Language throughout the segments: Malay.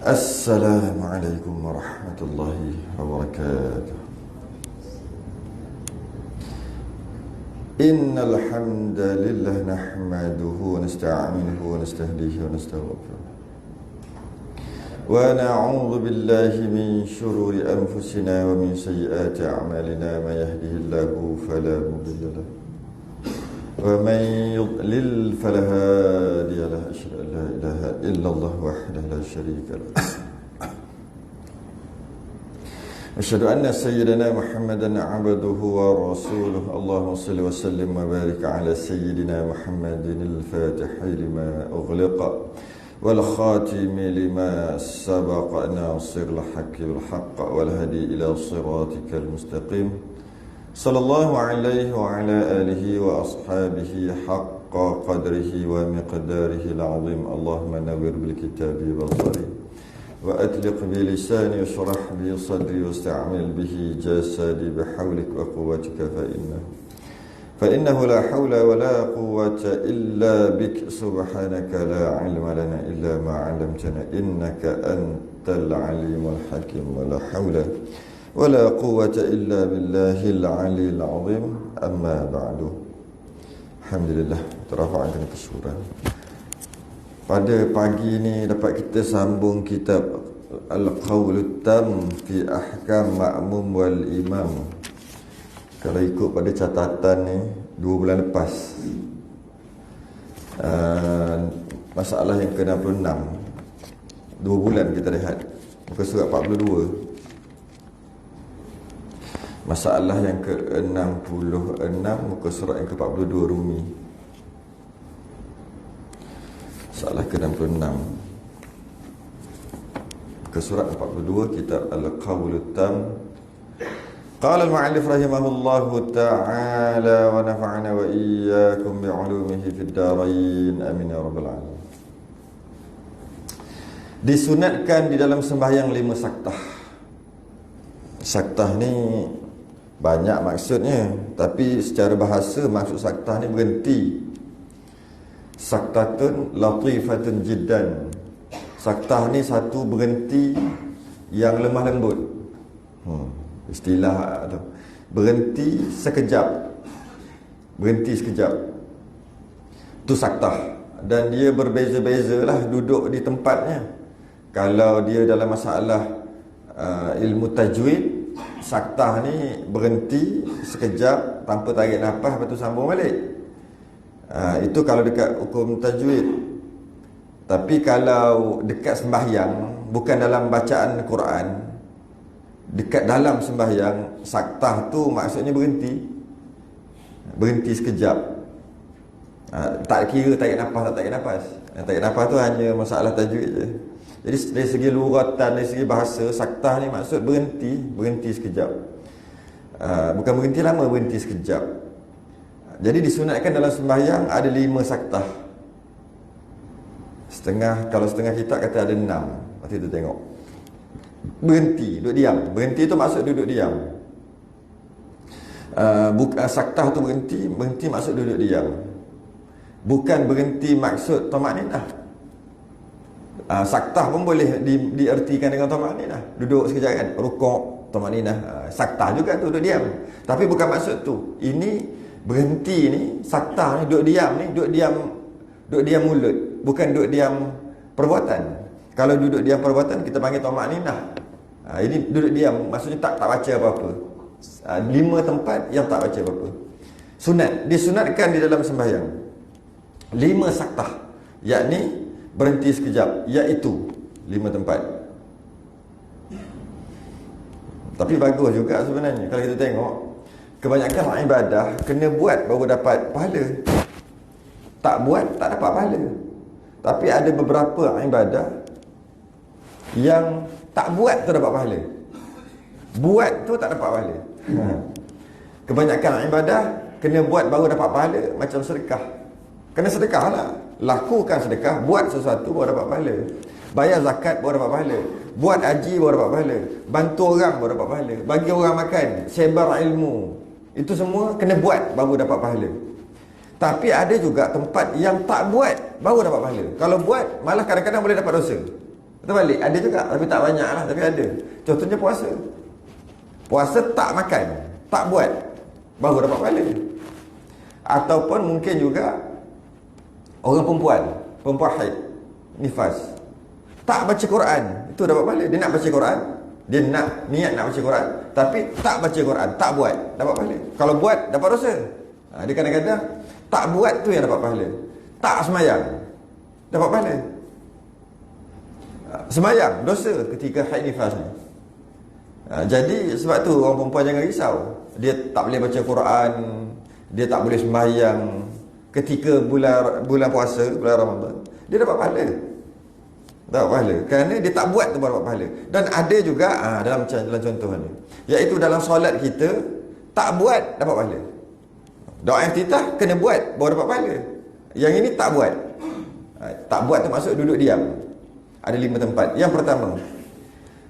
Assalamualaikum warahmatullahi wabarakatuh. Innal hamdalillah nahmaduhu wa nasta'inuhu wa nastahdihi wa nastaghfiruh. Wa na'udzu billahi min shururi anfusina wa min sayyiati a'malina. May yahdihillahu fala mudilla lahu wa man yudlil fala hadiya lahu. Asyhadu an la ilaha illallah wahdahu la syarika lahu. Asyhadu anna sayyidana Muhammadan 'abduhu wa rasuluhu. Allahumma shalli wa sallim wa barik ala sayyidina Muhammadin al-Fatihi lima ughliqa wal khatimi lima sabaqa nasiril haqqi bil haqq wal hadi ila siratikal mustaqim. Sallallahu alaihi wa ala alihi wa ashabihi haqqa qadrihi wa miqdarihi al-'azim. Allahumma nawwir bil kitabi basari wa atliq bi lisani washrah bi sadri wasta'mil bihi jasadi bihawlik wa quwwatika fa innahu la hawla wa la quwwata illa bik. Subhanaka la ilma lana illa ma 'allamtana innaka antal alimul hakim. Wa la hawla wa la quwwata illa billahil aliyil azim. Amma ba'du. Alhamdulillah, terafa'kan kesyukuran. Pada pagi ini dapat kita sambung kitab Al-Qawlut Tam fi Ahkam Ma'mum wal Imam. Kalau ikut pada catatan ni 2 bulan lepas, masalah yang ke-66, 2 bulan kita rehat. Muka surat 42. Masalah yang ke-66, muka surat yang ke-42 Rumi. Masalah ke-66, muka surat 42, kitab Al-Qawlut Tam. Qala al-mu'allif rahimahullahu ta'ala wa nafa'ana wa iyyakum bi'ulumihi fid darain. Amin ya rabbal alamin. Disunatkan di dalam sembahyang 5 saktah. Saktah ni banyak maksudnya, tapi secara bahasa maksud saktah ni berhenti. Saktatun latifatun jiddan. Saktah ni satu berhenti yang lemah lembut. Istilah tu, berhenti sekejap. Berhenti sekejap, tu saktah. Dan dia berbeza-beza lah duduk di tempatnya. Kalau dia dalam masalah ilmu tajwid, saktah ni berhenti sekejap tanpa tarik nafas, lepas tu sambung balik. Itu kalau dekat hukum tajwid. Tapi kalau dekat sembahyang, bukan dalam bacaan Quran, dekat dalam sembahyang, saktah tu maksudnya berhenti. Berhenti sekejap. Tak kira tarik nafas tak tarik nafas. Tarik nafas tu hanya masalah tajwid je. Jadi dari segi luratan, dari segi bahasa, saktah ni maksud berhenti. Berhenti sekejap. Bukan berhenti lama, berhenti sekejap. Jadi disunatkan dalam sembahyang ada 5 saktah. Kalau setengah kitab kata ada 6. Lepas tu tengok. Berhenti, duduk diam. Berhenti tu maksud duduk diam. Bukan saktah tu berhenti maksud duduk diam. Bukan berhenti maksud tamakninah. Saktah pun boleh diartikan dengan tamakninah. Duduk sekejap kan, rukuk, tamakninah. Saktah juga tu duduk diam. Tapi bukan maksud tu. Ini berhenti ni, saktah ni, duduk diam ni, duduk diam mulut, bukan duduk diam perbuatan. Kalau duduk diam perbuatan kita panggil tamakninah. Ini duduk diam, maksudnya tak baca apa-apa. 5 tempat yang tak baca apa-apa. Sunat, disunatkan di dalam sembahyang 5 saktah, yakni berhenti sekejap, iaitu 5 tempat. Tapi bagus juga sebenarnya. Kalau kita tengok, kebanyakan ibadah kena buat baru dapat pahala. Tak buat tak dapat pahala. Tapi ada beberapa ibadah yang tak buat tu dapat pahala, buat tu tak dapat pahala. Kebanyakan ibadah kena buat baru dapat pahala. Macam sedekah, kena sedekah lah, lakukan sedekah, buat sesuatu baru dapat pahala. Bayar zakat baru dapat pahala, buat haji baru dapat pahala, bantu orang baru dapat pahala, bagi orang makan, sebar ilmu, itu semua kena buat baru dapat pahala. Tapi ada juga tempat yang tak buat baru dapat pahala. Kalau buat malah kadang-kadang boleh dapat dosa. Terbalik, ada juga tapi tak banyak lah, tapi ada. Contohnya puasa. Puasa tak makan, tak buat, baru dapat pahala. Ataupun mungkin juga orang perempuan haid, nifas, tak baca Quran, itu dapat pahala. Dia nak baca Quran, dia niat nak baca Quran, tapi tak baca Quran, tak buat, dapat pahala. Kalau buat, dapat dosa. Dia kadang-kadang tak buat tu yang dapat pahala. Tak semayang, dapat pahala. Semayang, dosa ketika haid nifas ni. Jadi sebab tu orang perempuan jangan risau. Dia tak boleh baca Quran, dia tak boleh sembahyang ketika bulan puasa, bulan Ramadan. Dia dapat pahala. Dapat pahala. Kerana dia tak buat tu baru dapat pahala. Dan ada juga dalam contoh ni, iaitu dalam solat kita tak buat dapat pahala. Doa iftitah kena buat baru dapat pahala. Yang ini tak buat. Tak buat tu maksud duduk diam. Ada 5 tempat. Yang pertama,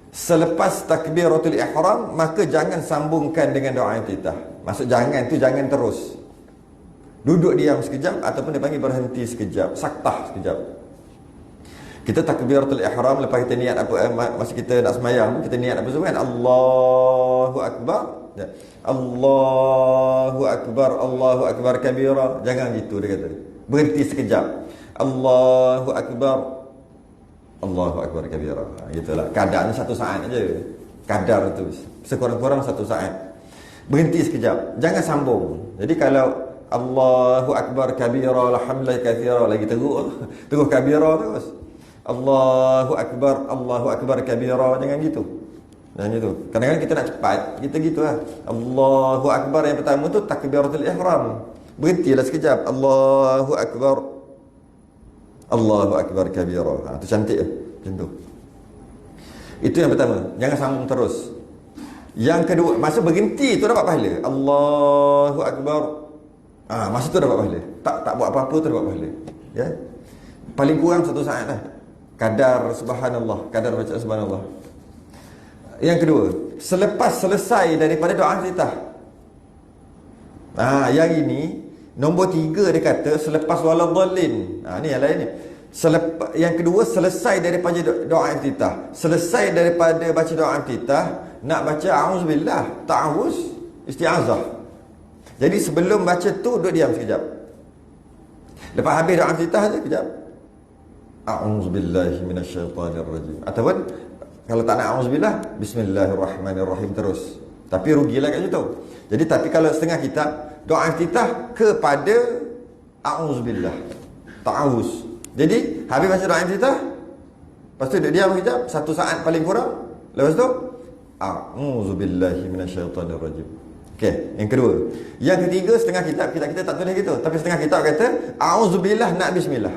selepas takbiratul ihram, maka jangan sambungkan dengan doa iftitah. Maksud jangan terus. Duduk diam sekejap, ataupun dia panggil berhenti sekejap, saktah sekejap. Kita takbiratul ihram, lepas kita niat apa, masa kita nak semayang, kita niat apa semua kan? Allahu Akbar. Allahu Akbar, Allahu Akbar kabira. Jangan gitu dia kata. Berhenti sekejap. Allahu Akbar, Allahu Akbar kabira. Gitulah. Kadarnya 1 saat aja. Kadar tu. Sekurang-kurang 1 saat. Berhenti sekejap. Jangan sambung. Jadi kalau Allahu Akbar kabira, alhamdulillah kathira, lagi terus kabira terus. Allahu Akbar kabira. Jangan gitu. Jangan gitu. Kadang-kadang kita nak cepat, kita gitu lah. Allahu Akbar yang pertama tu takbiratul ihram. Berhentilah sekejap. Allahu Akbar, Allahu Akbar kabira. Tu cantik macam tu. Itu yang pertama. Jangan sambung terus. Yang kedua, masa berhenti tu dapat pahala. Allahu Akbar. Masa tu dapat pahala. Tak buat apa-apa tu dapat pahala. Ya. Paling kurang 1 saat lah. Kadar subhanallah, kadar baca subhanallah. Yang kedua, selepas selesai daripada doa iftitah. Yang ini nombor 3 dia kata selepas waladhdallin. Ni yang lain ni. Yang kedua, selesai daripada doa iftitah. Selesai daripada baca doa iftitah, nak baca a'udzubillah, ta'awuz, isti'azah. Jadi sebelum baca tu duduk diam sekejap. Lepas habis doa iftitah je sekejap. A'udzubillahi minasyaitanirrajim. Ataupun kalau tak nak a'udzubillah, bismillahirrahmanirrahim terus. Tapi rugilah kat situ. Jadi tapi kalau setengah kitab, doa iftitah kepada a'udzubillah, ta'awuz. Jadi habis baca doa iftitah, lepas tu duduk diam sekejap 1 saat paling kurang. Lepas tu a'udzubillahi minasyaitanirrajim. Okey, yang kedua. Yang ketiga, setengah kitab kita tak tulis gitu, tapi setengah kitab kata a'udzubillah, nak bismillah.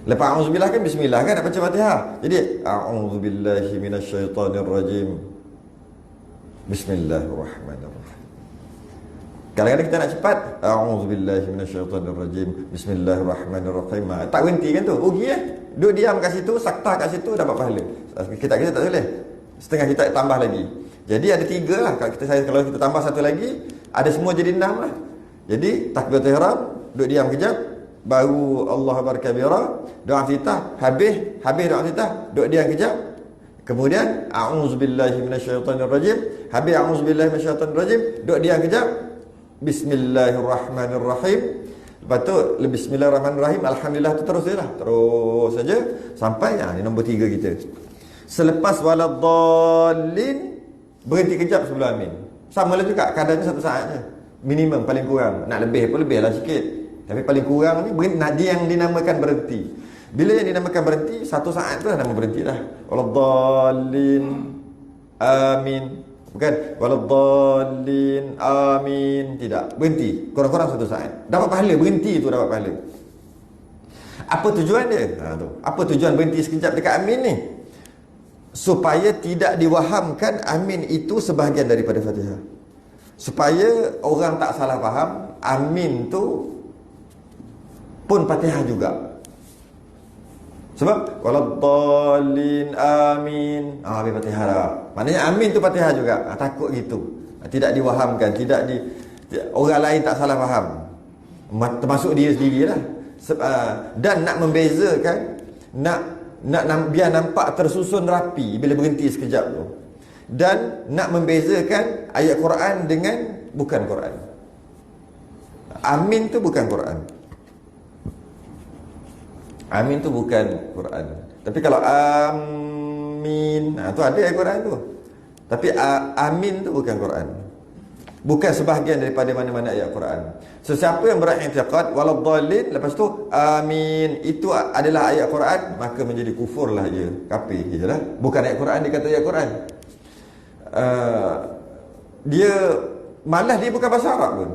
Lepas a'udzubillah kan bismillah kan, nak baca Fatihah. Jadi a'udzubillahi minasyaitanirrajim, bismillahirrahmanirrahim. Kadang-kadang kita nak cepat, a'udzubillahi minasyaitanirrajim, bismillahirrahmanirrahim. Tak berhenti kan tu, rugi duduk diam kat situ, saktah kat situ, dapat pahala. Kita tak boleh. Setengah kita tambah lagi. Jadi ada 3 lah. Kalau kita tambah 1 lagi, ada semua jadi 6 lah. Jadi takbiratul ihram, duduk diam kejap, baru Allahu Akbar kabira, doa iftitah, habis doa iftitah, duduk diam kejap. Kemudian a'udzubillahi minasyaitanirrajim, habis a'udzubillahi minasyaitanirrajim, duduk diam kejap, bismillahirrahmanirrahim. Lepas tu bismillahirrahmanirrahim, alhamdulillah tu terus saja sampai ni nombor 3 kita. Selepas waladhdallin, berhenti kejap sebelum amin. Sama lah juga, kadarnya 1 saat je. Minimum, paling kurang. Nak lebih pun lebih lah sikit. Tapi paling kurang ni dia yang dinamakan berhenti. Bila yang dinamakan berhenti, 1 saat tu dah nama berhenti dah. Waladhdallin, amin. Bukan waladhdallin, amin. Tidak, berhenti. Kurang-kurang 1 saat. Dapat pahala, berhenti tu dapat pahala. Apa tujuan dia? Apa tujuan berhenti sekejap dekat amin ni? Supaya tidak diwahamkan amin itu sebahagian daripada Fatihah. Supaya orang tak salah faham, amin tu pun Fatihah juga. Sebab waladhdallin amin, habis Fatihah dah. Maknanya amin tu Fatihah juga. Takut gitu. Tidak diwahamkan, orang lain tak salah faham. Termasuk dia sendirilah. Dan nak membezakan, nak biar nampak tersusun rapi bila berhenti sekejap tu. Dan nak membezakan ayat Quran dengan bukan Quran. Amin tu bukan Quran. Amin tu bukan Quran. Tapi kalau amin, tu ada ayat Quran tu. Tapi amin tu bukan Quran. Bukan sebahagian daripada mana-mana ayat Quran. Sesiapa yang beriktikad waladhdallin, lepas tu amin, itu adalah ayat Quran, maka menjadi kufur lah dia, kafir je lah. Bukan ayat Quran, dia kata ayat Quran. Dia malah dia bukan bahasa Arab pun.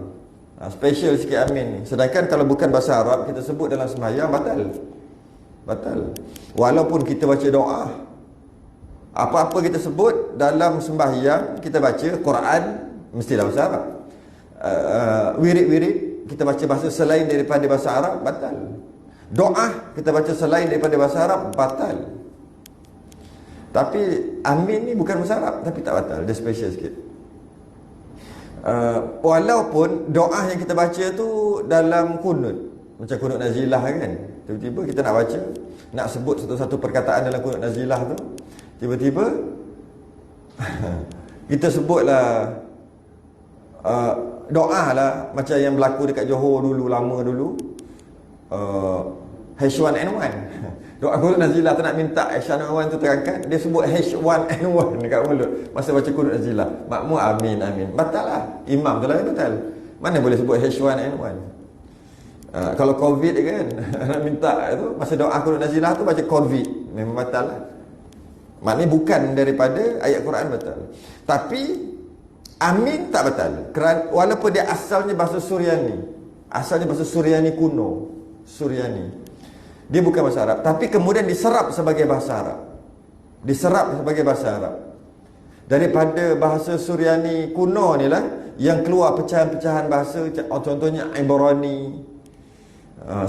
Special sikit amin ni. Sedangkan kalau bukan bahasa Arab, kita sebut dalam sembahyang batal. Walaupun kita baca doa, apa-apa kita sebut dalam sembahyang, kita baca Quran mestilah bahasa Arab. Wirid-wirid kita baca bahasa selain daripada bahasa Arab, batal. Doa kita baca selain daripada bahasa Arab, batal. Tapi amin ni bukan bahasa Arab, tapi tak batal, dia special sikit. Walaupun doa yang kita baca tu dalam kunut, macam kunut nazilah kan, tiba-tiba kita nak baca, nak sebut satu-satu perkataan dalam kunut nazilah tu, tiba-tiba kita sebutlah doa lah, macam yang berlaku dekat Johor dulu, lama dulu, H1N1. Doa kunut nazilah tu nak minta H1N1 tu terangkan, dia sebut H1N1 dekat mulut masa baca kunut nazilah. Makmum amin, amin. Batal lah. Imam tu lah yang batal. Mana boleh sebut H1N1. Kalau COVID kan, nak minta tu, masa doa kunut nazilah tu baca COVID, memang batal lah. Maknanya bukan daripada ayat Quran batal. Tapi amin tak batal. Kerana walaupun dia asalnya bahasa Suryani. Asalnya bahasa Suryani kuno. Suryani. Dia bukan bahasa Arab, tapi kemudian diserap sebagai bahasa Arab. Diserap sebagai bahasa Arab. Daripada bahasa Suryani kuno ni lah yang keluar pecahan-pecahan bahasa, contohnya Ibrani.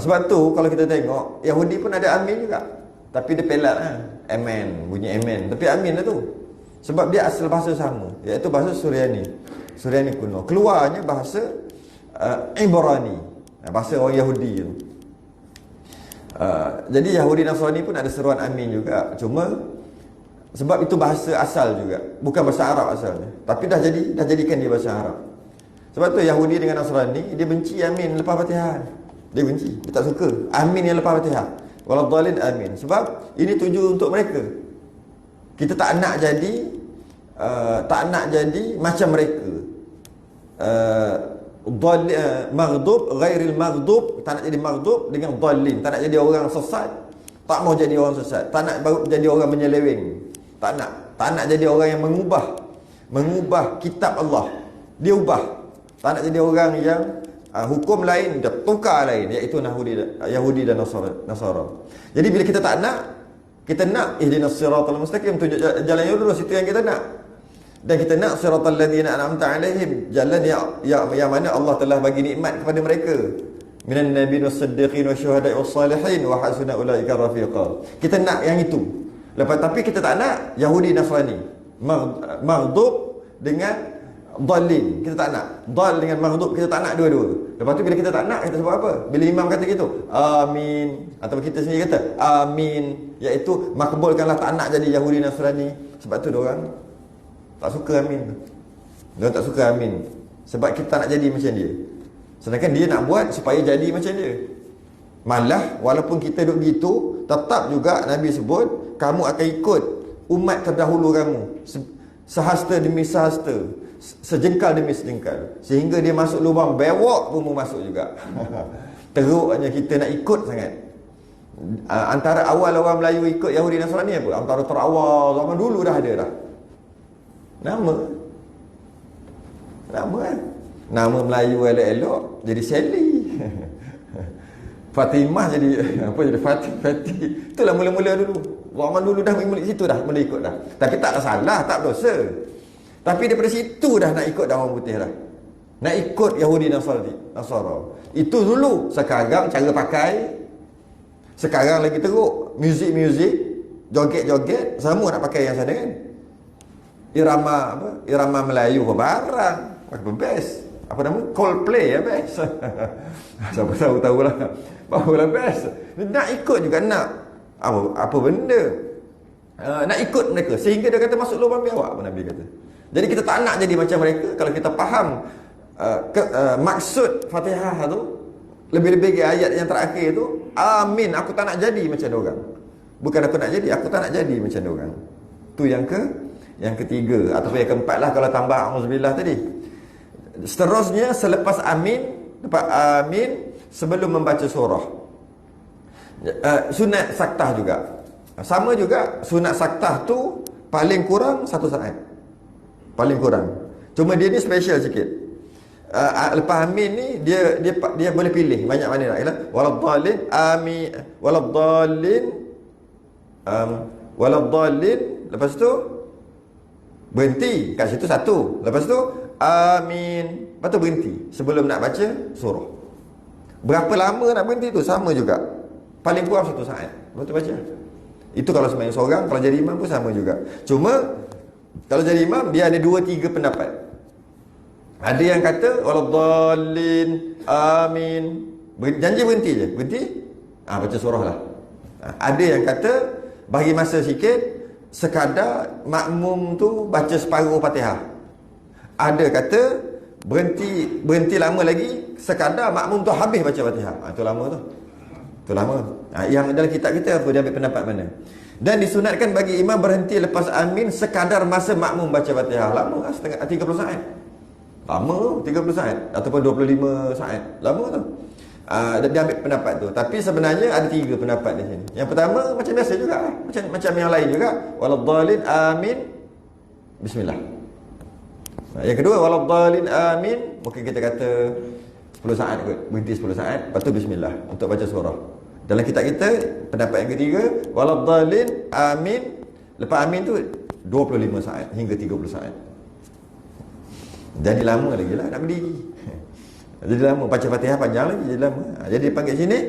Sebab tu kalau kita tengok Yahudi pun ada amin juga, tapi dia pelat lah. Amen, bunyi amen, tapi amin lah tu. Sebab dia asal bahasa sama, iaitu bahasa Suryani. Suryani kuno. Keluarnya bahasa Ibrani, bahasa orang Yahudi tu. Jadi Yahudi Nasrani pun ada seruan amin juga. Cuma sebab itu bahasa asal juga, bukan bahasa Arab asalnya, tapi dah jadikan dia bahasa Arab. Sebab tu Yahudi dengan Nasrani, dia benci amin lepas Fatihah. Dia benci, dia tak suka amin yang lepas Fatihah. Waladhdallin amin. Sebab ini tuju untuk mereka. Kita tak nak jadi macam mereka. Maghdub, ghairil maghdub, tak nak jadi maghdub dengan dhalin, tak nak jadi orang sesat, tak mau jadi orang sesat, tak nak jadi orang menyeleweng, tak nak jadi orang yang mengubah kitab Allah, dia ubah. Tak nak jadi orang yang hukum lain dia tukar lain, iaitu Yahudi dan Nasara. Jadi bila kita tak nak, kita nak ihdinas siratal mustaqim, tunjuk jalan yang lurus, itu yang kita nak. Dan kita nak siratal ladzina an'amta alaihim, jalan yang mana Allah telah bagi nikmat kepada mereka, minan nabiyyin was-siddiqin wasyuhada'i was-salihin wa hasuna ulaika rafiqa. Kita nak yang itu. Lepas tapi kita tak nak Yahudi Nasrani, maghdub dengan dhalin, kita tak nak. Dhal dengan maghdub, kita tak nak dua-dua. Lepas tu bila kita tak nak, kita sebut apa? Bila imam kata gitu, amin, atau kita sendiri kata amin, iaitu makbulkanlah, tak nak jadi Yahudi Nasrani. Sebab tu diorang tak suka amin. Dia tak suka amin sebab kita nak jadi macam dia. Sedangkan dia nak buat supaya jadi macam dia. Malah walaupun kita duduk gitu, tetap juga Nabi sebut, kamu akan ikut umat terdahulu kamu, sehasta demi sehasta, sejengkal demi sejengkal, sehingga dia masuk lubang bewok pun mau masuk juga. Teruknya kita nak ikut sangat. Antara awal orang Melayu ikut Yahudi Nasrani apa? Antara terawal zaman dulu dah ada dah. Nama kan? Nama Melayu elok-elok jadi Sally. Fatimah jadi apa, jadi Fatih. Itulah mula-mula dulu. Orang dulu dah mula situ dah, mula ikut dah. Tapi tak salah, tak berdosa. Tapi daripada situ dah nak ikut dah orang putih dah. Nak ikut Yahudi Nasara. Itu dulu. Sekarang cara pakai, sekarang lagi teruk. Muzik, joget-joget, semua nak pakai yang sana kan. Irama Melayu barang apa best, apa nama, Coldplay ya best. Siapa tahu lah barulah best. Nak ikut juga, nak Apa benda nak ikut mereka sehingga dia kata masuk lubang biawak pun Nabi kata. Jadi kita tak nak jadi macam mereka. Kalau kita faham maksud Fatihah tu, lebih-lebih ayat yang terakhir tu, amin, aku tak nak jadi macam orang. Bukan aku nak jadi, aku tak nak jadi macam orang. Tu yang ketiga ataupun yang keempat lah kalau tambah auzubillah tadi. Seterusnya selepas amin, lepas amin sebelum membaca surah. Sunat saktah juga. Sama juga, sunat saktah tu paling kurang 1 saat. Paling kurang. Cuma dia ni special sikit. Lepas amin ni dia boleh pilih banyak mana nak. Waladhdallin amin, waladhdallin, lepas tu berhenti kat situ satu. Lepas tu amin, lepas tu berhenti sebelum nak baca surah. Berapa lama nak berhenti tu sama juga. Paling kurang 1 saat. Lepas tu baca. Itu kalau sembahyang seorang, kalau jadi imam pun sama juga. Cuma kalau jadi imam dia ada 2-3 pendapat. Ada yang kata waladhdallin amin, janji berhenti je. Berhenti, baca surah lah. Ada yang kata bagi masa sikit, sekadar makmum tu baca separuh Fatihah. Ada kata berhenti lama lagi, sekadar makmum tu habis baca Fatihah. Itu lama tu. Itu lama. Yang dalam kitab kita apa dia ambil pendapat mana? Dan disunatkan bagi imam berhenti lepas amin sekadar masa makmum baca Fatihah. Lama lah, 30 saat. Lama 30 saat ataupun 25 saat. Lama tu. Dia ambil pendapat tu. Tapi sebenarnya ada 3 pendapat di sini. Yang pertama macam biasa juga lah. Macam yang lain juga. Waladhdallin amin, bismillah. Yang kedua waladhdallin amin, mungkin kita kata 10 saat kot. Berhenti 10 saat, lepas tu bismillah untuk baca surah. Dalam kitab kita pendapat yang ketiga waladhdallin amin, lepas amin tu 25 saat hingga 30 saat. Jadi lama lagi lah nak berdiri. Jadi lama, baca Fatihah panjang lagi, jadi lama. Jadi dipanggil sini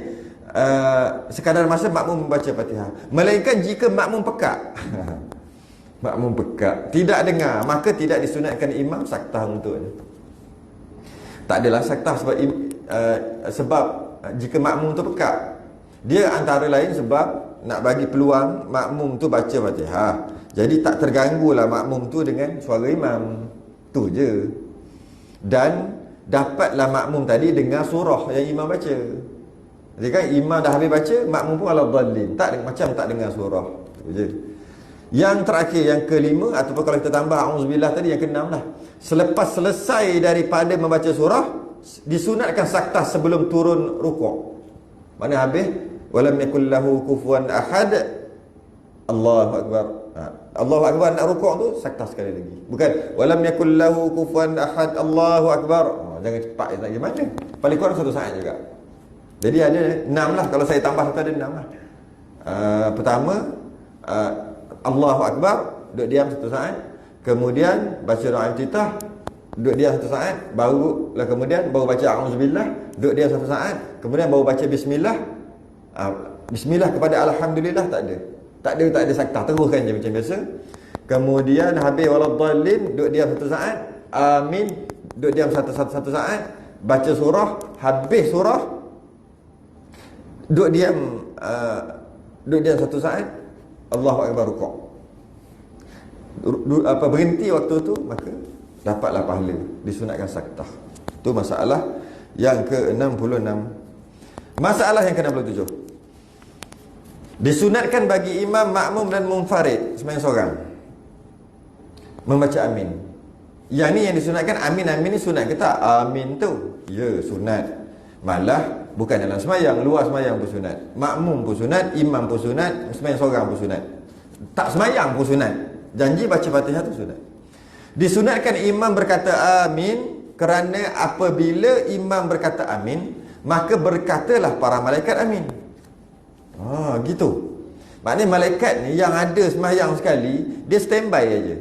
sekadar masa makmum membaca Fatihah. Melainkan jika makmum pekak. Makmum pekak, tidak dengar, maka tidak disunatkan imam saktah untuknya. Tak adalah saktah sebab jika makmum tu pekak. Dia antara lain sebab nak bagi peluang makmum tu baca Fatihah. Jadi tak terganggulah makmum tu dengan suara imam. Tu je. Dan dapatlah makmum tadi dengar surah yang imam baca. Jadi kan imam dah habis baca, makmum pun waladhdallin. Macam tak dengar surah. Tu je. Yang terakhir, yang kelima, ataupun kalau kita tambah auzubillah tadi, yang keenam lah. Selepas selesai daripada membaca surah, disunatkan saktah sebelum turun rukuk. Mana habis? Walam yakul lahu kufuwan ahad. Allahu akbar. Allahu akbar nak rukuk tu saktah sekali lagi. Bukan walam yakul lahu kufuwan ahad Allahu akbar. Jangan cepat lagi mana. Paling kurang 1 saat juga. Jadi ada 6 lah. Kalau saya tambah satu ada 6 lah. Pertama Allahu akbar, duduk diam 1 saat. Kemudian baca doa iftitah, duduk diam 1 saat. Baru baca auzubillah, duduk diam 1 saat. Kemudian baru baca bismillah. Bismillah kepada alhamdulillah tak ada. Tak ada saktah, teruskan je macam biasa. Kemudian habis waladhdallin, duduk diam 1 saat. Amin, duduk diam satu saat. Baca surah, habis surah, duduk diam 1 saat. Allahu akbar, rukuk. Berhenti waktu tu, maka dapatlah pahala, disunatkan saktah. Itu masalah yang ke-66. Masalah yang ke-67. Disunatkan bagi imam, makmum dan munfarid sembahyang seorang membaca amin. Yang ni yang disunatkan, amin ni sunat ke tak? Amin tu, ya sunat. Malah bukan dalam sembahyang, luar sembahyang pun sunat. Makmum pun sunat, imam pun sunat, sembahyang seorang pun sunat. Tak sembahyang pun sunat. Janji baca Fatihah tu sunat. Disunatkan imam berkata amin kerana apabila imam berkata amin, maka berkatalah para malaikat amin. Gitu. Maknanya malaikat ni yang ada sembahyang sekali, dia standby aja.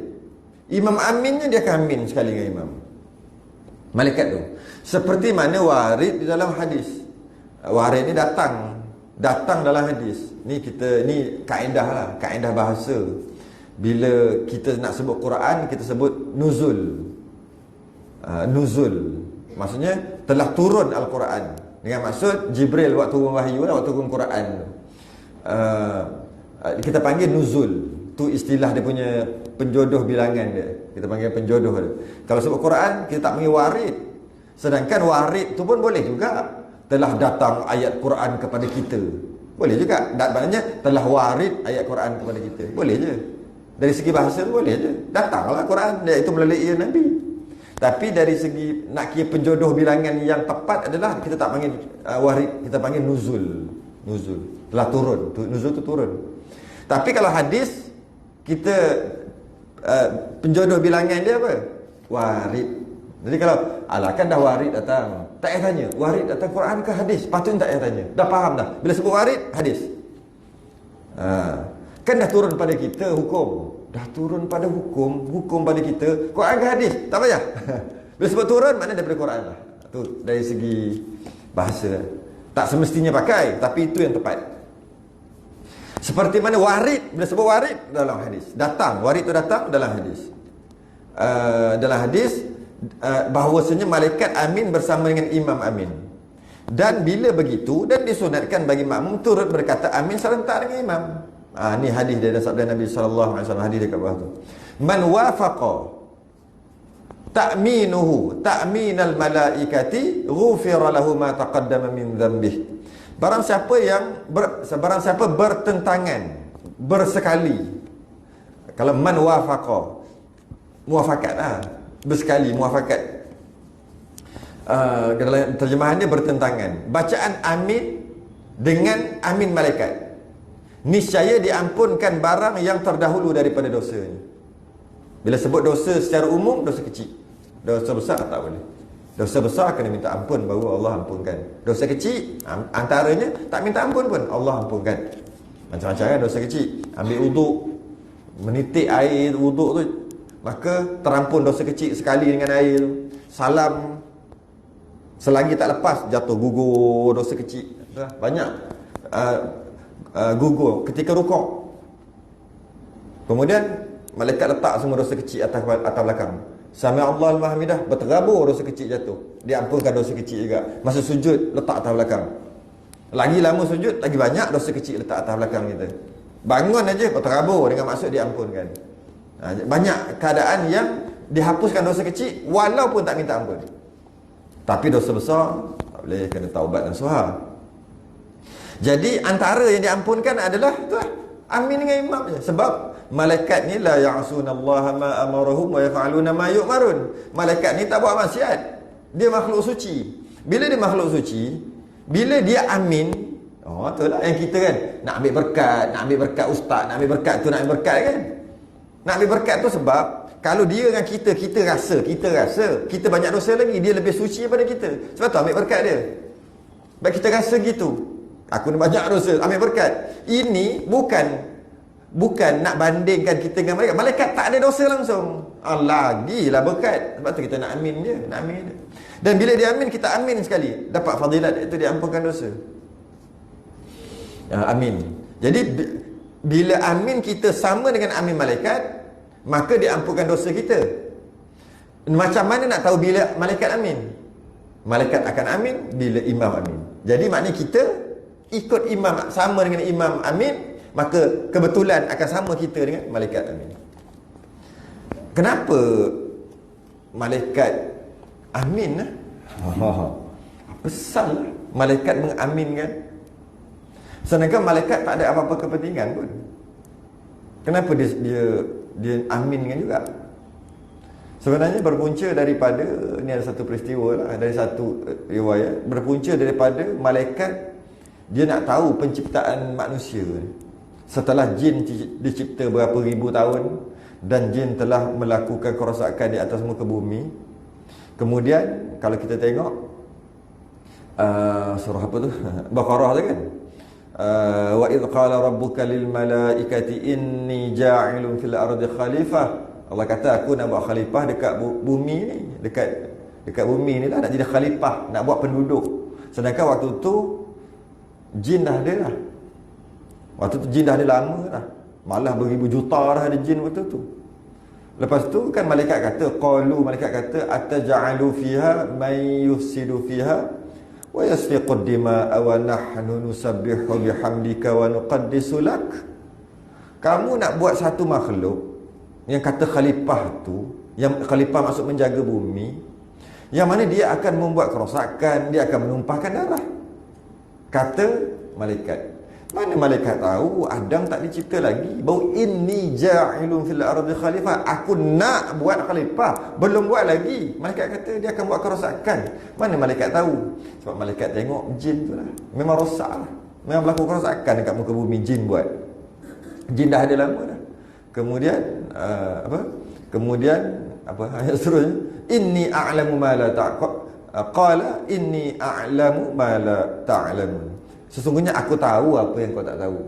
Imam aminnya dia akan amin sekali dengan imam. Malaikat tu. Seperti mana warid di dalam hadis. Warid ni datang dalam hadis. Ni kaedah lah, kaedah bahasa. Bila kita nak sebut Quran, kita sebut nuzul. Nuzul maksudnya telah turun Al-Quran. Dengan maksud Jibril waktu turun wahyu, waktu turun Quran. Kita panggil nuzul. Tu istilah dia punya penjodoh bilangan dia. Kita panggil penjodoh dia. Kalau sebut Quran, kita tak panggil warid. Sedangkan warid tu pun boleh juga. Telah datang ayat Quran kepada kita. Boleh juga. Maknanya telah warid ayat Quran kepada kita. Boleh je. Dari segi bahasa tu boleh je. Datanglah Quran, iaitu melalui Nabi. Tapi dari segi nak kira penjodoh bilangan yang tepat adalah kita tak panggil warid, kita panggil nuzul. Nuzul. Telah turun. Nuzul tu turun. Tapi kalau hadis, kita penjodoh bilangan dia apa? Warid. Jadi kalau kan dah warid datang, tak payah tanya warid datang Quran ke hadis, patutnya tak payah tanya, dah faham dah. Bila sebut warid, hadis. Kan dah turun pada kita hukum. Dah turun pada hukum pada kita, Quran ke hadis, tak payah. Bila sebut turun, maknanya daripada Quran lah. Tu dari segi bahasa. Tak semestinya pakai, tapi itu yang tepat. Seperti mana warid, bila sebut warid dalam hadis, datang, warid tu datang dalam hadis. Dalam hadis bahawasanya malaikat amin bersama dengan imam amin. Dan bila begitu, dan disunatkan bagi makmum turut berkata amin serentak dengan imam. Ni hadis dia dan sabda Nabi sallallahu alaihi wasallam, hadis dekat bawah tu. Man wafaqa ta'minuhu ta'minal malaikati ghufira lahu ma taqaddama min dhanbihi. Barang siapa bertentangan, bersekali. Kalau man wafaqa, muafakat bersekali, muafakat. Dalam terjemahan dia bertentangan. Bacaan amin dengan amin malaikat, niscaya diampunkan barang yang terdahulu daripada dosanya. Bila sebut dosa secara umum, dosa kecil. Dosa besar tak boleh. Dosa besar kena minta ampun, baru Allah ampunkan. Dosa kecil, antaranya tak minta ampun pun Allah ampunkan. Macam-macam kan dosa kecil. Ambil wuduk, menitik air wuduk tu, maka terampun dosa kecil sekali dengan air. Salam, selagi tak lepas, jatuh gugur dosa kecil. Banyak gugur ketika rukuk. Kemudian malaikat letak semua dosa kecil atas belakang. Sami Allahu liman hamidah, berterabur dosa kecil jatuh, diampunkan dosa kecil juga. Masa sujud letak atas belakang. Lagi lama sujud, lagi banyak dosa kecil letak atas belakang kita. Bangun aja berterabur dengan maksud diampunkan. Banyak keadaan yang dihapuskan dosa kecil walaupun tak minta ampun. Tapi dosa besar tak boleh, kena taubat dan suha. Jadi antara yang diampunkan adalah tu amin dengan imam je. Sebab malaikat ni la ya'sunallaha ma amarahum wa yaf'aluna ma yu'marun. Malaikat ni tak buat maksiat. Dia makhluk suci. Bila dia makhluk suci, bila dia amin, itulah yang kita kan nak ambil berkat ustaz, nak ambil berkat tu, nak ambil berkat kan. Nak ambil berkat tu sebab kalau dia dengan kita rasa kita banyak dosa lagi, dia lebih suci daripada kita. Sebab tu ambil berkat dia. Sebab kita rasa gitu, aku ni banyak dosa, ambil berkat. Ini bukan nak bandingkan kita dengan malaikat. Malaikat tak ada dosa langsung. Lagilah berkat. Sebab tu kita nak amin je, nak amin je. Dan bila dia amin, kita amin sekali, dapat fadilat itu, diampunkan dosa. Amin. Jadi bila amin kita sama dengan amin malaikat, maka diampunkan dosa kita. Macam mana nak tahu bila malaikat amin? Malaikat akan amin bila imam amin. Jadi maknanya kita ikut imam, sama dengan imam amin, maka kebetulan akan sama kita dengan malaikat amin. Kenapa malaikat amin? Besar malaikat mengaminkan. Sedangkan malaikat tak ada apa-apa kepentingan pun. Kenapa dia aminkan juga? Sebenarnya berpunca daripada, ni ada satu peristiwa lah, dari satu riwayat, berpunca daripada malaikat dia nak tahu penciptaan manusia. Setelah jin dicipta berapa ribu tahun dan jin telah melakukan kerosakan di atas muka bumi, kemudian kalau kita tengok surah apa tu, Baqarah tu kan, wa idh qala rabbuka lil malaikati inni ja'ilun fil ardi khalifah. Allah kata aku nak buat khalifah dekat bumi ni, dekat bumi ni lah, nak jadi khalifah, nak buat penduduk. Sedangkan waktu tu jin dah ada lah. Waktu tu jin dah ada lama dah, malah beribu juta dah ada jin waktu tu. Lepas tu kan malaikat kata ataj'alu fiha may yufsidu fiha wa yasfiqu ad-dima'a wa nahnu nusabbihu bihamdika wa nuqaddisu lak. Kamu nak buat satu makhluk yang kata khalifah tu, yang khalifah maksud menjaga bumi, yang mana dia akan membuat kerosakan, dia akan menumpahkan darah. Kata malaikat. Mana malaikat tahu Adam tak dicipta lagi. Baru inni ja'ilun fil ardi khalifah. Aku nak buat khalifah, belum buat lagi. Malaikat kata dia akan buat kerosakan. Mana malaikat tahu? Sebab malaikat tengok jin tu lah, memang rosak lah, memang berlaku kerosakan dekat muka bumi. Jin buat. Jin dah ada lama dah. Kemudian Kemudian ayat seterusnya, inni a'lamu ma la qala inni a'lamu ma la ta'lamun. Sesungguhnya aku tahu apa yang kau tak tahu.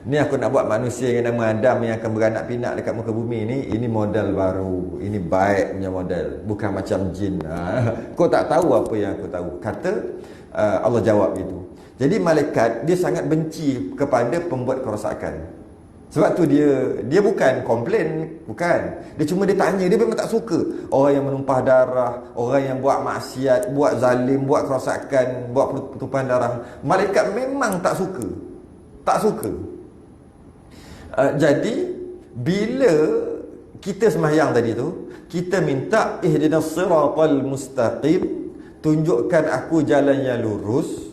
Ni aku nak buat manusia yang nama Adam yang akan beranak pinak dekat muka bumi ni. Ini model baru. Ini baik punya model. Bukan macam jin. Kau tak tahu apa yang aku tahu. Kata Allah jawab gitu. Jadi malaikat dia sangat benci kepada pembuat kerosakan. Sebab tu dia bukan komplain, bukan. Dia cuma dia tanya, dia memang tak suka orang yang menumpah darah, orang yang buat maksiat, buat zalim, buat kerosakan, buat pertumpahan darah. Malaikat memang tak suka. Tak suka. Jadi bila kita sembahyang tadi tu, kita minta ihdinas siratal mustaqim, tunjukkan aku jalan yang lurus.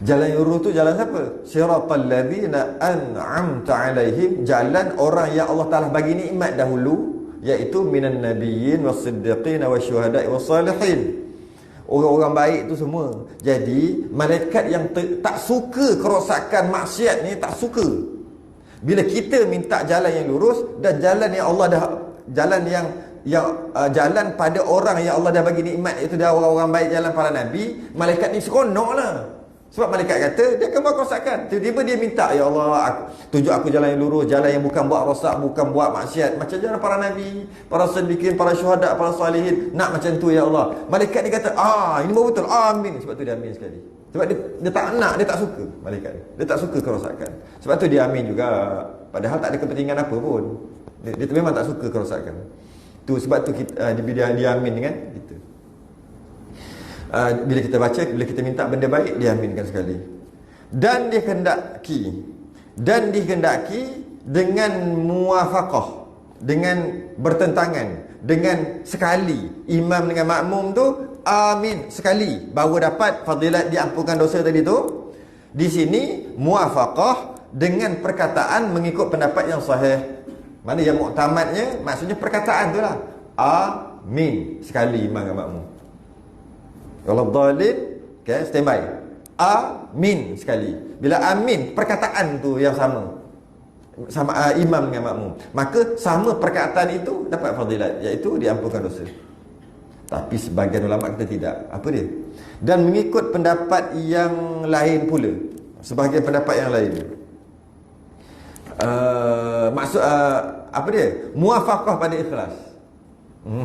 Jalan yang lurus tu jalan siapa? Siratal ladzina an'amta alaihim, jalan orang yang Allah Taala bagi nikmat dahulu, iaitu minan nabiyyin was-siddiqin wasyuhada'i was-salihin. Orang-orang baik tu semua. Jadi malaikat yang tak suka kerosakan maksiat ni, tak suka. Bila kita minta jalan yang lurus dan jalan yang Allah dah, jalan yang jalan pada orang yang Allah dah bagi nikmat, iaitu dah orang-orang baik, jalan para nabi, malaikat ni seronok lah. Sebab malaikat kata dia akan buat kerosakan. Tiba-tiba dia minta, ya Allah, tunjuk aku jalan yang lurus, jalan yang bukan buat rosak, bukan buat maksiat, macam jalan para nabi, para siddiqin, para syuhada, para salihin. Nak macam tu ya Allah. Malaikat ni kata, ini baru betul, amin. Sebab tu dia amin sekali. Sebab dia tak nak, dia tak suka. Malaikat dia tak suka kerosakan. Sebab tu dia amin juga. Padahal tak ada kepentingan apa pun. Dia memang tak suka kerosakan. Sebab tu dia amin dengan kita. Bila kita baca, bila kita minta benda baik, dia aminkan sekali. Dan dikehendaki dengan muwafaqah, dengan bertentangan, dengan sekali. Imam dengan makmum tu amin sekali, baru dapat fadilat diampunkan dosa tadi tu. Di sini muwafaqah dengan perkataan mengikut pendapat yang sahih. Mana yang muktamadnya, maksudnya perkataan tu lah. Amin sekali imam dengan makmum. Kalau dalil, okay, standby. Amin sekali. Bila amin, perkataan tu yang sama imam dengan makmum, maka sama perkataan itu dapat fadilat, iaitu diampunkan dosa. Tapi sebahagian ulama kita tidak. Apa dia? Dan mengikut pendapat yang lain pula. Sebahagian pendapat yang lain. Maksud apa dia? Muwafaqah pada ikhlas.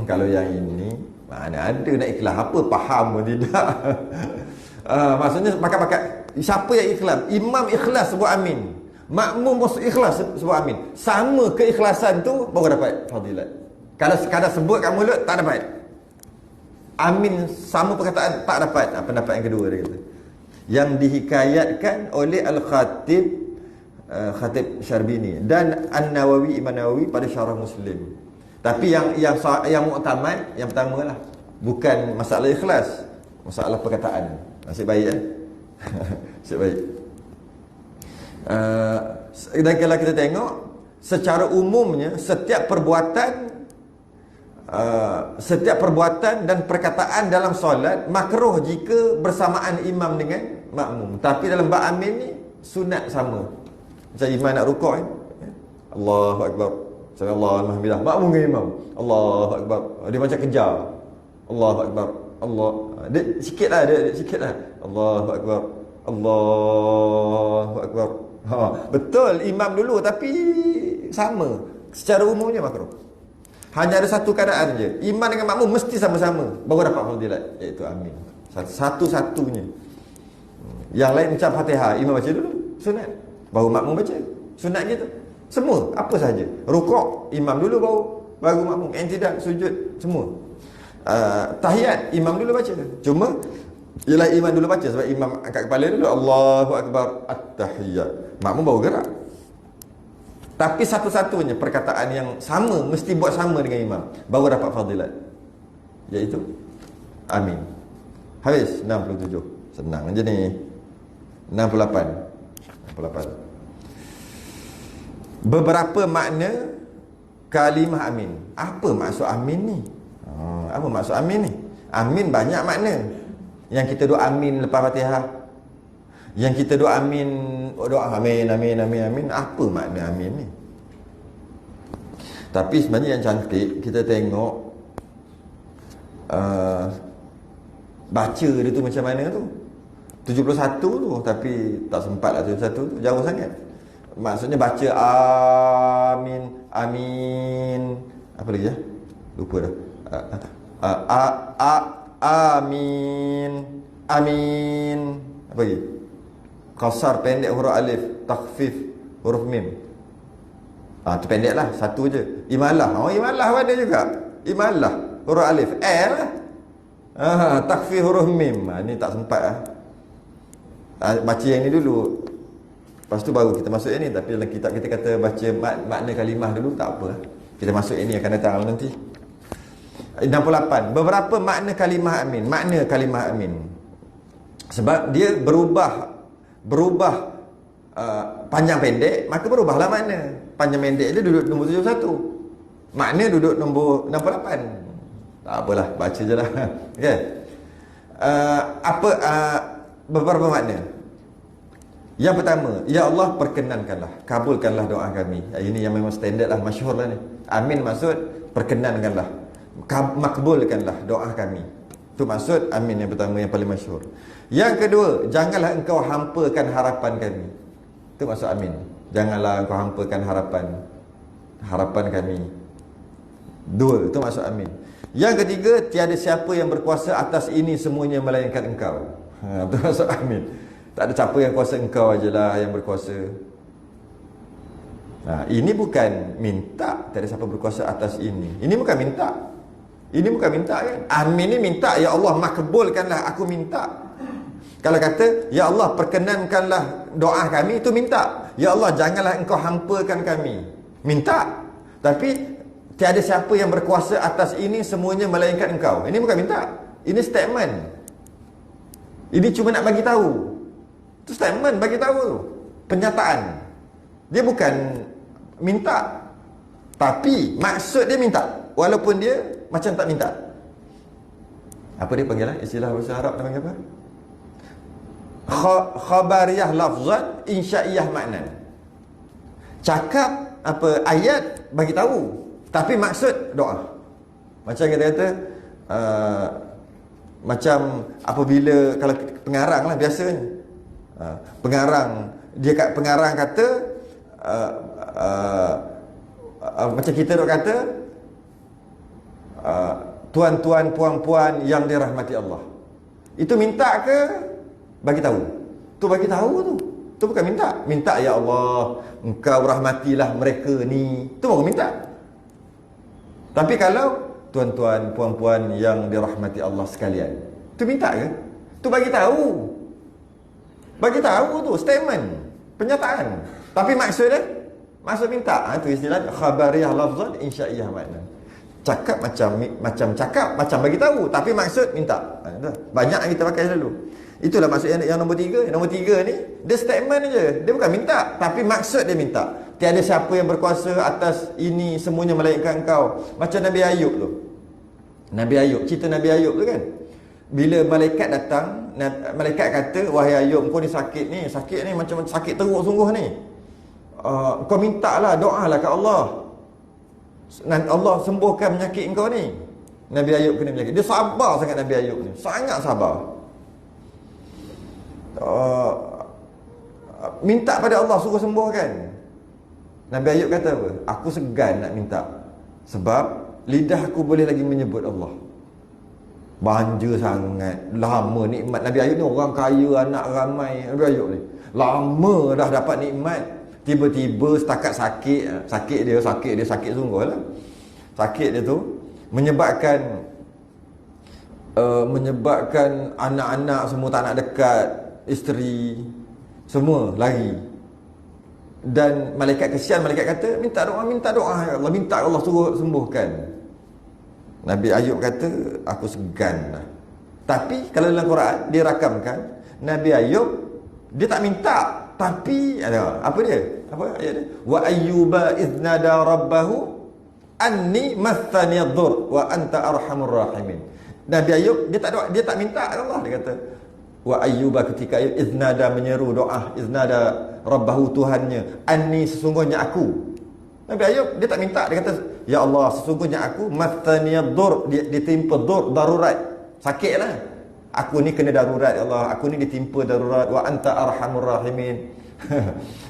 Kalau yang ini mana ada nak ikhlas, apa faham pun tidak. Maksudnya pakat-pakat. Siapa yang ikhlas? Imam ikhlas sebut amin, makmum pun ikhlas sebut amin. Sama keikhlasan tu baru dapat fadilat. Kalau sekadar sebut kat mulut tak dapat. Amin sama perkataan tak dapat. Pendapat yang kedua dia kata, yang dihikayatkan oleh Al-Khatib Khatib Syarbini dan An-Nawawi, Imam Nawawi pada Syarah Muslim. Tapi yang muktamad yang pertama lah, bukan masalah ikhlas, masalah perkataan. Nasib baik nasib baik. Dan kalau kita tengok secara umumnya setiap perbuatan dan perkataan dalam solat makruh jika bersamaan imam dengan makmum. Tapi dalam bab amin ni sunat sama. Macam imam nak rukuk Allahu Akbar, Alhamdulillah, makmum dengan imam Allahu Akbar, dia macam kejar Allahu Akbar, Allah dia sikit lah Allahu Akbar, Allahu Akbar. Betul imam dulu, tapi sama. Secara umumnya makruh. Hanya ada satu keadaan je, imam dengan makmum mesti sama-sama baru dapat fadilat, iaitu amin. Satu-satunya. Yang lain macam Fatihah, imam baca dulu sunat, baru makmum baca sunat gitu. Semua apa sahaja, rukuk imam dulu baru makmum, i'tidal, sujud semua. Tahiyat imam dulu baca. Cuma ialah imam dulu baca sebab imam angkat kepala dulu, Allahu Akbar, at-tahiyat. Makmum baru gerak. Tapi satu-satunya perkataan yang sama, mesti buat sama dengan imam, baru dapat fadilat, iaitu amin. Habis 67. Senang je ni. 68. Beberapa makna kalimah amin. Apa maksud amin ni? Apa maksud amin ni? Amin banyak makna. Yang kita doa amin lepas Fatihah, yang kita doa amin, doa amin, amin, amin, amin. Apa makna amin ni? Tapi sebenarnya yang cantik kita tengok baca dia tu macam mana tu. 71 tu, tapi tak sempat lah 71 tu, jauh sangat. Maksudnya baca amin, amin, apa lagi ya? Lupa dah. Amin, amin, apa lagi? Qasar pendek huruf alif, takhfif huruf mim. Tu pendek lah, satu je. Imalah, imalah ada juga. Imalah huruf alif, lah. Takhfif huruf mim. Ni tak sempat lah. Baca yang ni dulu, lepas tu baru kita masuk yang ni. Tapi dalam kitab kita kata baca makna kalimah dulu, tak apa. Kita masuk yang ni akan datang nanti. 68. Beberapa makna kalimah amin. Makna kalimah amin, sebab dia berubah panjang pendek, maka berubahlah makna. Panjang pendek dia duduk nombor 71, makna duduk nombor 68. Tak apalah, baca je lah. Okay. Beberapa makna. Yang pertama, ya Allah perkenankanlah, kabulkanlah doa kami. Ini yang memang standard lah, masyhur lah ni. Amin maksud perkenankanlah, makbulkanlah doa kami. Itu maksud amin yang pertama, yang paling masyhur. Yang kedua, janganlah engkau hampakan harapan kami. Itu maksud amin. Janganlah engkau hampakan harapan kami. Dua, itu maksud amin. Yang ketiga, tiada siapa yang berkuasa atas ini semuanya melainkan engkau. Itu maksud amin. Tak ada siapa yang kuasa, engkau ajalah yang berkuasa. Ini bukan minta, tak ada siapa berkuasa atas ini. Ini bukan minta. Ini bukan minta kan? Amin ni minta, ya Allah makbulkanlah aku minta. Kalau kata ya Allah perkenankanlah doa kami, itu minta. Ya Allah janganlah engkau hampakan kami, minta. Tapi tiada siapa yang berkuasa atas ini semuanya melainkan engkau. Ini bukan minta, ini statement. Ini cuma nak bagi tahu. Itu statement, bagi tahu, penyataan. Dia bukan minta, tapi maksud dia minta, walaupun dia macam tak minta. Apa dia panggil lah? Istilah bahasa Arab dia panggil apa? Khabariyah lafzan, insya'iyah maknan. Cakap apa ayat bagi tahu, tapi maksud doa. Macam kita kata macam apabila kalau pengarang lah biasanya, pengarang kata macam kita dok kata tuan-tuan puan-puan yang dirahmati Allah. Itu minta ke bagi tahu? Tu bagi tahu tu. Tu bukan minta. Minta ya Allah engkau rahmatilah mereka ni. Tu baru minta. Tapi kalau tuan-tuan puan-puan yang dirahmati Allah sekalian, tu minta ke? Tu bagi tahu. Bagi tahu tu statement, penyataan. Tapi maksud dia, maksud minta. Itu istilah khabariyah lafzan, insya'iyah makna. Cakap macam cakap, macam bagi tahu, tapi maksud minta. Banyak yang kita pakai selalu. Itulah maksud yang nombor 3. Yang nombor 3 ni dia statement je. Dia bukan minta, tapi maksud dia minta. Tiada siapa yang berkuasa atas ini semuanya melainkan engkau. Macam Nabi Ayub tu. Nabi Ayub, cerita Nabi Ayub tu kan. Bila malaikat datang, malaikat kata, wahai Ayub, kau ni sakit ni macam sakit teruk sungguh ni. Kau mintalah, doalah kat Allah. Allah sembuhkan penyakit kau ni. Nabi Ayub kena penyakit. Dia sabar sangat Nabi Ayub ni. Sangat sabar. Minta pada Allah suruh sembuhkan. Nabi Ayub kata apa? Aku segan nak minta, sebab lidah aku boleh lagi menyebut Allah. Banja sangat. Lama nikmat Nabi Ayub ni, orang kaya, anak ramai. Nabi Ayub ni lama dah dapat nikmat, tiba-tiba setakat sakit dia sungguh lah. Sakit dia tu menyebabkan anak-anak semua tak nak dekat, isteri semua lari. Dan malaikat kesian, malaikat kata, minta doa ya Allah, minta Allah suruh sembuhkan. Nabi Ayub kata, aku segan lah. Tapi kalau dalam Quran dia rakamkan, Nabi Ayub dia tak minta, tapi apa dia? Apa ayat dia? Wa ayyuba idznada rabbahu anni massani ad-dur wa anta arhamur rahimin. Nabi Ayub dia tak minta Allah, dia kata wa ayyuba, ketika Ayub iznada menyeru doa, iznada rabbahu, Tuhannya, anni, sesungguhnya aku. Nabi Ayub dia tak minta, dia kata ya Allah, sesungguhnya aku massani ad-dur, ditimpa dur, darurat, sakitlah. Aku ni kena darurat ya Allah, aku ni ditimpa darurat, wa anta arhamur rahimin.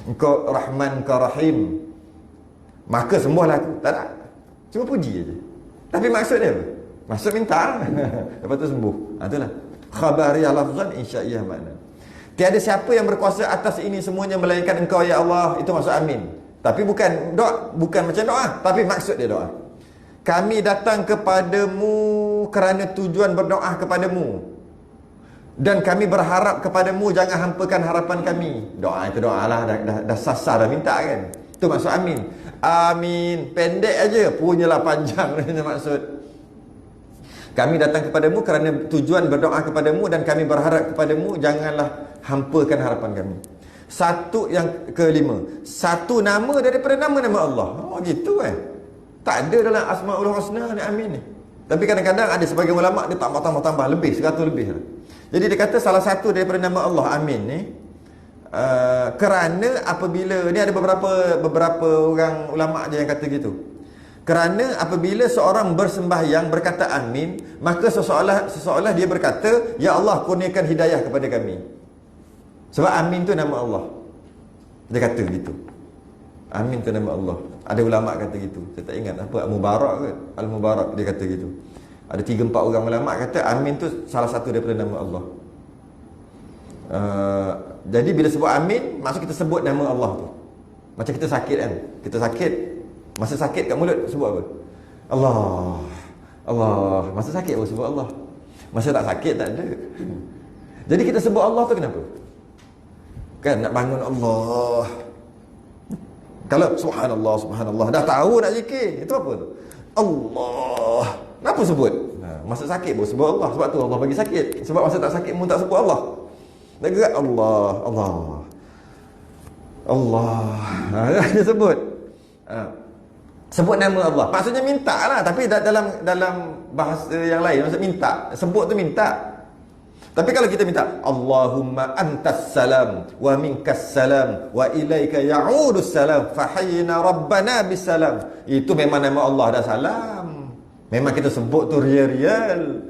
Engkau Rahman, Engkau Rahim, maka sembuhlah aku. Tak ada, cuma puji aja. Tapi maksud dia apa? Maksud minta lepas tu sembuh. Itulah khabariyah lafzan, insya'iyah makna. Tiada siapa yang berkuasa atas ini semuanya melainkan Engkau ya Allah. Itu maksud amin. Tapi bukan doa, bukan macam doa, tapi maksud dia doa. Kami datang kepadamu kerana tujuan berdoa kepadamu, dan kami berharap kepadamu, jangan hampakan harapan kami. Doa itu doa lah, dah sasar, dah minta kan. Itu maksud amin. Amin pendek aja, punyalah panjang maksud. Kami datang kepadamu kerana tujuan berdoa kepadamu, dan kami berharap kepadamu, janganlah hampakan harapan kami. Satu, yang kelima, satu nama daripada nama-nama Allah. Oh gitu tak ada dalam Asmaul Husna ni amin ni. Tapi kadang-kadang ada sebagian ulama' dia tambah lebih, 100 lebih lah. Jadi dia kata salah satu daripada nama Allah amin ni, kerana apabila, ni ada beberapa orang ulama' je yang kata gitu. Kerana apabila seorang bersembahyang berkata amin, maka seseolah dia berkata, ya Allah, kurniakan hidayah kepada kami. Sebab amin tu nama Allah. Dia kata gitu. Amin tu nama Allah. Ada ulama' kata gitu. Saya tak ingat apa, Al-Mubarak ke? Al-Mubarak dia kata gitu. Ada 3-4 orang ulama' kata amin tu salah satu daripada nama Allah. Jadi bila sebut amin, maksud kita sebut nama Allah tu. Macam kita sakit kan, kita sakit, masa sakit kat mulut sebut apa? Allah, Allah. Masa sakit pun sebut Allah. Masa tak sakit tak ada. Jadi kita sebut Allah tu kenapa? Kan nak bangun Allah. Kalau subhanallah, subhanallah, dah tahu nak zikir, itu apa tu? Allah. Kenapa sebut? Masa sakit pun sebut Allah. Sebab tu Allah bagi sakit. Sebab masa tak sakit pun tak sebut Allah. Nak gerak Allah, Allah, Allah. Dia sebut. Sebut nama Allah. Maksudnya minta lah. Tapi dalam bahasa yang lain, maksud minta. Sebut tu minta. Tapi kalau kita minta Allahumma antas salam wa minkas salam wa ilaika ya'udus salam fahayyina rabbana bisalam, itu memang nama Allah dah salam. Memang kita sebut tu real.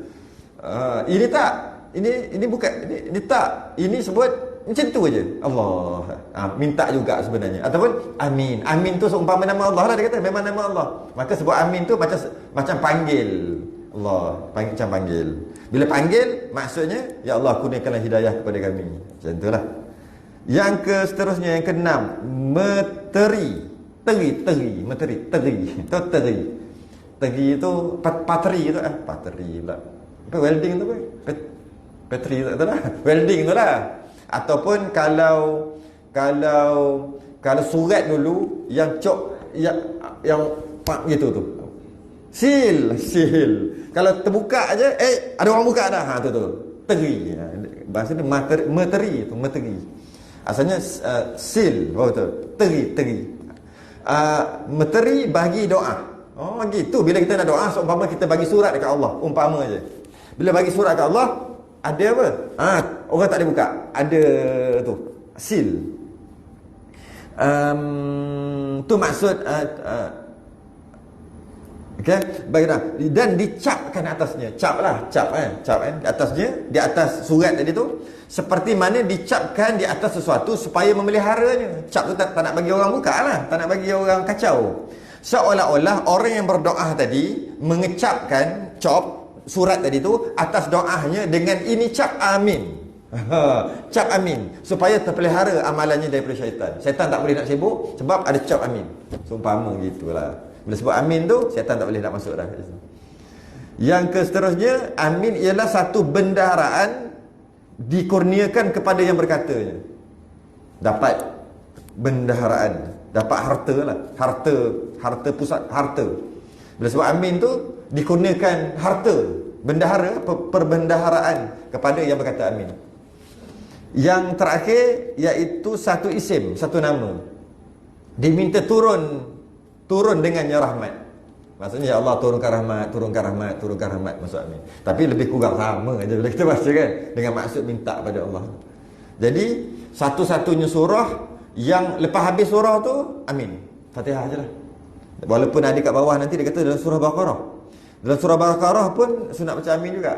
Ini tak. Ini bukan. Ini tak. Ini sebut macam tu aja. Allah. Minta juga sebenarnya. Ataupun amin. Amin tu seumpama nama Allah lah, dia kata memang nama Allah. Maka sebut amin tu macam panggil Allah. Macam panggil. Bila panggil, maksudnya ya Allah, kurniakanlah hidayah kepada kami. Macam itulah. Yang seterusnya, yang keenam, meteri. Teri itu pateri itu pateri pula. Apa welding tu apa? Pateri tu lah. Welding tu lah. Ataupun kalau surat dulu yang cok yang pak gitu tu. Sil. Kalau terbuka aja, ada orang buka dah. Tu teri. Bahasa dia meteri tu, meteri. Asalnya sil, betul. Teri. Meteri bagi doa. Oh gitu. Bila kita nak doa, seumpama kita bagi surat dekat Allah, umpama aja. Bila bagi surat dekat Allah, ada apa? Orang tak boleh buka. Ada tu, sil. Tu maksud okey, baiklah. Dan dicapkan atasnya. Cap kan. Atasnya, di atas surat tadi tu, seperti mana dicapkan di atas sesuatu supaya memeliharanya. Cap tu tak nak bagi orang buka lah, tak nak bagi orang kacau. Seolah-olah orang yang berdoa tadi mengecapkan surat tadi tu atas doanya dengan ini cap amin. Cap amin supaya terpelihara amalannya daripada syaitan. Syaitan tak boleh nak sibuk sebab ada cap amin. Seumpama gitulah. Bila sebut amin tu, syaitan tak boleh nak masuk dah. Yang seterusnya, amin ialah satu bendaharaan dikurniakan kepada yang berkatanya. Dapat perbendaharaan. Dapat harta lah. Harta pusat, harta. Bila sebut amin tu, digunakan harta, bendahara, perbendaharaan kepada yang berkata amin. Yang terakhir, iaitu satu isim, satu nama. Diminta turun dengannya rahmat. Maksudnya, ya Allah turunkan rahmat, maksud amin. Tapi lebih kurang sama aja bila kita baca kan, dengan maksud minta pada Allah. Jadi, satu-satunya surah yang lepas habis surah tu, amin. Fatihah je lah. Walaupun ada kat bawah nanti dia kata dalam surah Baqarah. Dalam surah Baqarah pun sunat baca amin juga.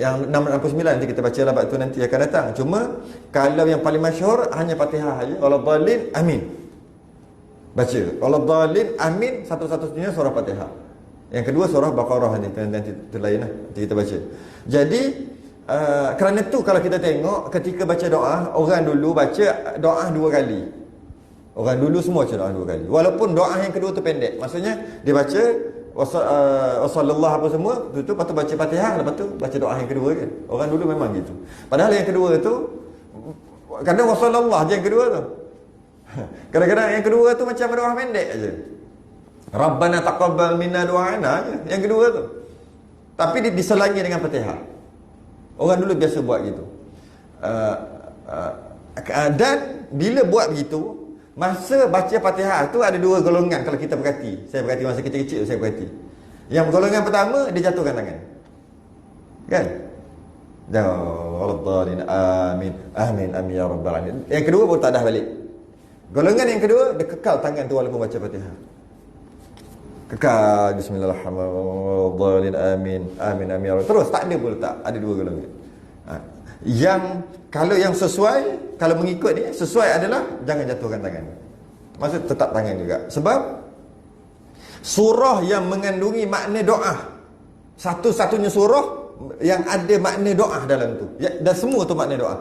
Yang 669 nanti kita baca lah tu nanti akan datang. Cuma kalau yang paling masyhur hanya Fatihah saja. Waladhdallin amin. Baca waladhdallin amin, satu-satunya surah Fatihah. Yang kedua surah Baqarah nanti terlain lah. Nanti kita baca. Jadi kerana tu kalau kita tengok ketika baca doa, orang dulu baca doa 2 kali. Orang dulu semua baca doa 2 kali. Walaupun doa yang kedua tu pendek. Maksudnya dia baca wasallallahu apa semua, tu lepas tu baca Fatihah, lepas tu baca doa yang kedua kan. Orang dulu memang gitu. Padahal yang kedua tu kadang wasallallahu je yang kedua tu. Kadang-kadang yang kedua tu macam doa pendek aja. Rabbana taqabbal minna du'ana je yang kedua tu. Tapi diselangi dengan Fatihah. Orang dulu biasa buat gitu. Dan bila buat begitu, masa baca Fatihah tu ada 2 golongan kalau kita perhati. Saya perhati masa kecil-kecil saya perhati. Yang golongan pertama dia jatuhkan tangan. Kan? Waladhdallin amin. Amin amin ya rabbal alamin. Yang kedua pun tak dah balik. Golongan yang kedua dia kekal tangan tu walaupun baca Fatihah. Kekal bismillahirrahmanirrahim amin amin amin ya rabbal. Terus tak ada pun letak. Ada 2 golongan. Yang kalau yang sesuai, kalau mengikut ni sesuai adalah jangan jatuhkan tangan. Maksud tetap tangan juga. Sebab surah yang mengandungi makna doa, satu-satunya surah yang ada makna doa dalam tu. Dan semua tu makna doa.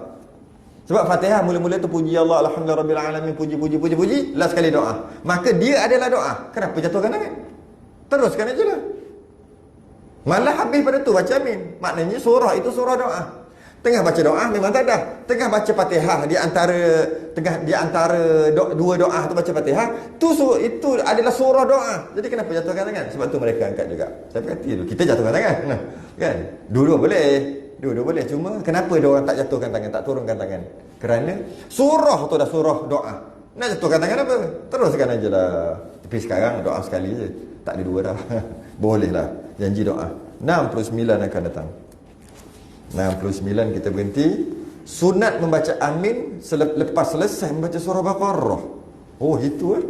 Sebab Fatihah mula-mula tu puji Allah, alhamdulillah rabbil alamin, puji, last sekali doa. Maka dia adalah doa. Kenapa jatuhkan tangan? Teruskan aja lah. Malah habis pada tu baca amin. Maknanya surah itu surah doa. Tengah baca doa memang tak ada. Tengah baca Fatihah di antara dua doa tu baca Fatihah, itu adalah surah doa. Jadi kenapa jatuhkan tangan? Sebab tu mereka angkat juga. Saya perhati dulu. Kita jatuhkan tangan. Nah, kan? Dua-dua boleh. Dua-dua boleh. Cuma kenapa dia orang tak jatuhkan tangan, tak turunkan tangan? Kerana surah tu dah surah doa. Nak jatuhkan tangan apa? Teruskan aja lah. Tapi sekarang doa sekali je. Tak ada 2 dah. Boleh lah. Janji doa. 69 akan datang. 69 kita berhenti. Sunat membaca amin lepas selesai membaca surah Baqarah. Oh itu kan.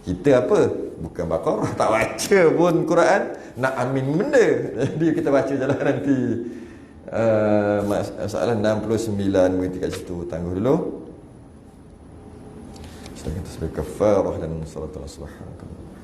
Kita apa? Bukan Baqarah, tak baca pun Quran, nak amin benda. Jadi kita baca je lah nanti. Masalah 69 berhenti kat situ. Tangguh dulu. Kita sebagai kafarah dan salat subhanallah.